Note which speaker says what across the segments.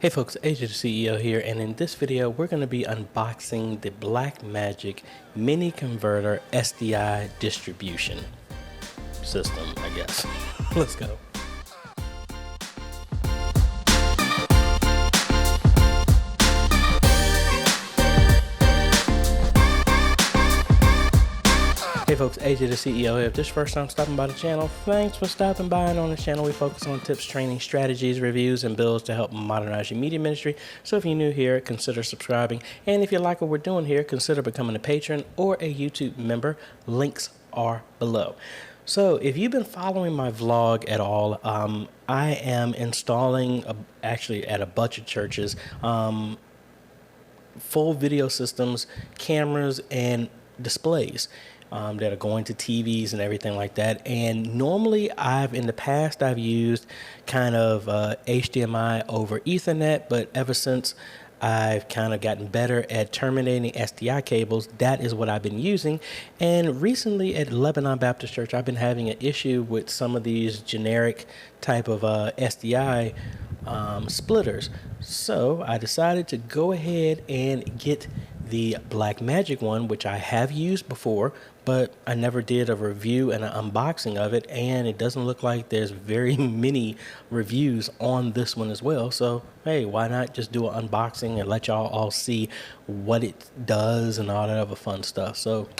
Speaker 1: Hey folks, AJ the CEO here, and in this video we're going to be unboxing the BlackMagic mini converter SDI distribution system, I guess. Let's go. Hey folks, AJ the CEO here. If this is your first time stopping by the channel, thanks for stopping by. And on the channel we focus on tips, training, strategies, reviews, and builds to help modernize your media ministry. So if you're new here, consider subscribing. And if you like what we're doing here, consider becoming a patron or a YouTube member. Links are below. So if you've been following my vlog at all, I am installing, actually at a bunch of churches, full video systems, cameras, and displays that are going to TVs and everything like that. And normally in the past I've used kind of HDMI over Ethernet, but ever since I've kind of gotten better at terminating SDI cables, that is what I've been using. And recently at Lebanon Baptist Church, I've been having an issue with some of these generic type of SDI splitters. So I decided to go ahead and get the BlackMagic one, which I have used before, but I never did a review and an unboxing of it, and it doesn't look like there's very many reviews on this one as well. So hey, why not just do an unboxing and let y'all all see what it does and all that other fun stuff. So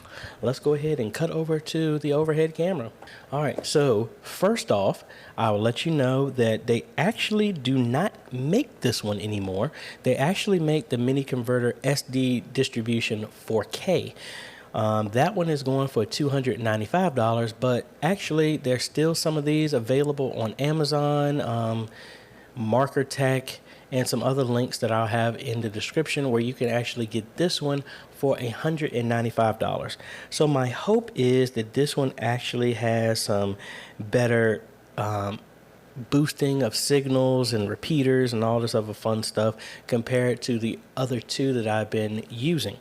Speaker 1: let's go ahead and cut over to the overhead camera. All right, so first off, I will let you know that they actually do not make this one anymore. They actually make the mini converter SD distribution 4K. That one is going for $295, but actually there's still some of these available on Amazon, Marker Tech, and some other links that I'll have in the description where you can actually get this one for $195. So my hope is that this one actually has some better boosting of signals and repeaters and all this other fun stuff compared to the other two that I've been using.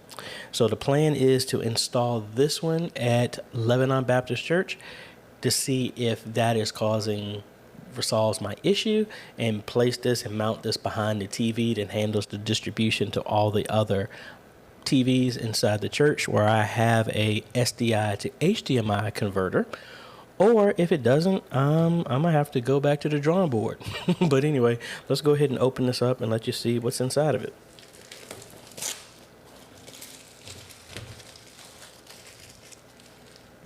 Speaker 1: So the plan is to install this one at Lebanon Baptist Church to see if that is resolves my issue, and place this and mount this behind the TV that handles the distribution to all the other TVs inside the church where I have a SDI to HDMI converter. Or if it doesn't, I'm gonna have to go back to the drawing board. But anyway, let's go ahead and open this up and let you see what's inside of it.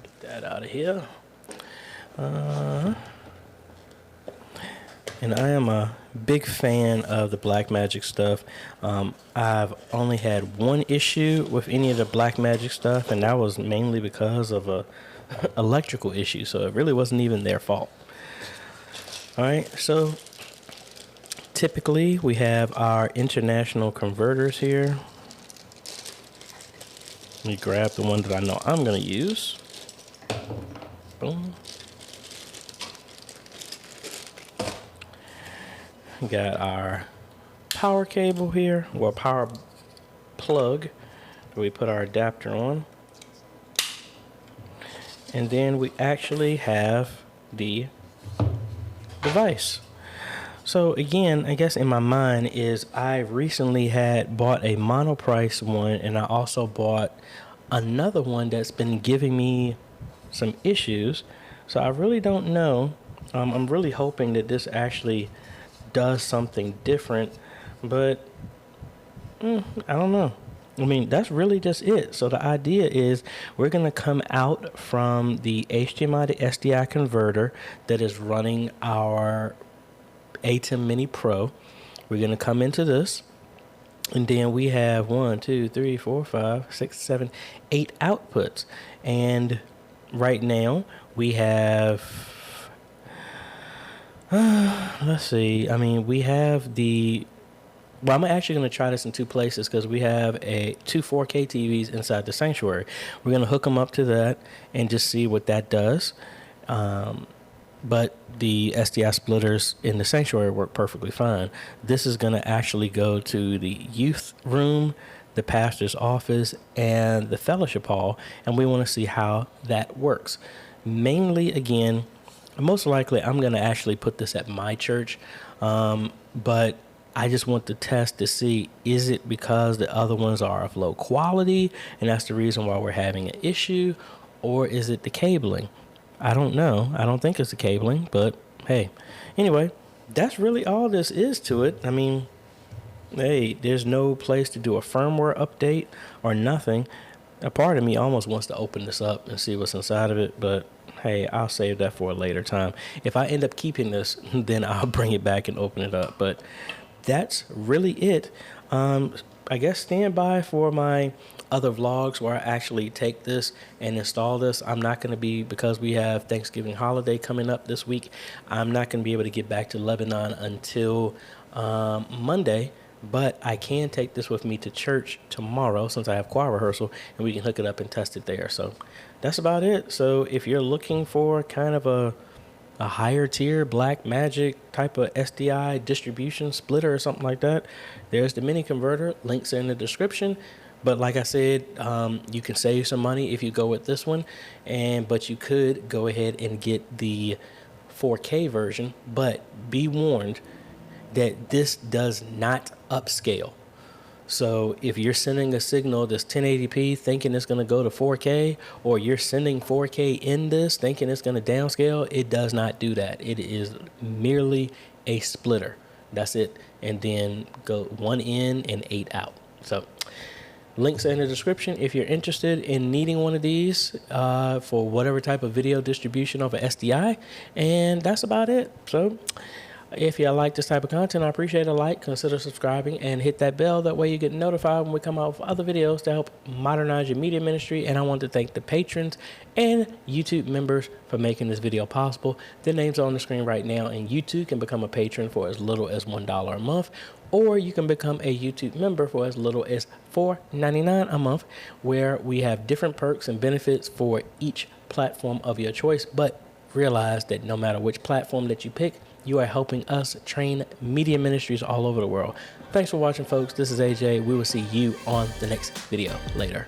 Speaker 1: Get that out of here. And I am a big fan of the BlackMagic stuff. I've only had one issue with any of the BlackMagic stuff, and that was mainly because of a electrical issue, so it really wasn't even their fault. All right, so typically we have our international converters here. Let me grab the one that I know I'm going to use. Boom. We got our power cable here, or power plug that we put our adapter on. And then we actually have the device. So again, I guess in my mind is I recently had bought a monoprice one, and I also bought another one that's been giving me some issues. So I really don't know. I'm really hoping that this actually does something different, but I don't know. I mean, that's really just it. So the idea is we're going to come out from the HDMI to SDI converter that is running our ATEM Mini Pro. We're going to come into this, and then we have 1, 2, 3, 4, 5, 6, 7, 8 outputs. And right now we have let's see. I mean, we have well, I'm actually going to try this in two places because we have two 4K TVs inside the sanctuary. We're going to hook them up to that and just see what that does. But the SDI splitters in the sanctuary work perfectly fine. This is going to actually go to the youth room, the pastor's office, and the fellowship hall, and we want to see how that works. Mainly, again, most likely I'm going to actually put this at my church, but I just want to test to see, is it because the other ones are of low quality and that's the reason why we're having an issue, or is it the cabling? I don't know. I don't think it's the cabling, but hey, anyway, that's really all this is to it. I mean, hey, there's no place to do a firmware update or nothing. A part of me almost wants to open this up and see what's inside of it, but hey, I'll save that for a later time. If I end up keeping this, then I'll bring it back and open it up. But that's really it. I guess stand by for my other vlogs where I actually take this and install this. I'm not going to be, because we have Thanksgiving holiday coming up this week, I'm not going to be able to get back to Lebanon until Monday. But I can take this with me to church tomorrow since I have choir rehearsal, and we can hook it up and test it there. So that's about it. So if you're looking for kind of a higher tier BlackMagic type of SDI distribution splitter or something like that, there's the mini converter. Links are in the description. But like I said, you can save some money if you go with this one, but you could go ahead and get the 4K version. But be warned that this does not upscale. So if you're sending a signal that's 1080p thinking it's going to go to 4K, or you're sending 4K in this thinking it's going to downscale, it does not do that. It is merely a splitter. That's it. And then go 1 in and 8 out. So links are in the description if you're interested in needing one of these for whatever type of video distribution over SDI. And that's about it. So if you like this type of content, I appreciate a like, consider subscribing, and hit that bell. That way you get notified when we come out with other videos to help modernize your media ministry. And I want to thank the patrons and YouTube members for making this video possible. Their names are on the screen right now, and you too can become a patron for as little as $1 a month, or you can become a YouTube member for as little as $4.99 a month, where we have different perks and benefits for each platform of your choice. But realize that no matter which platform that you pick, you are helping us train media ministries all over the world. Thanks for watching, folks. This is AJ. We will see you on the next video. Later.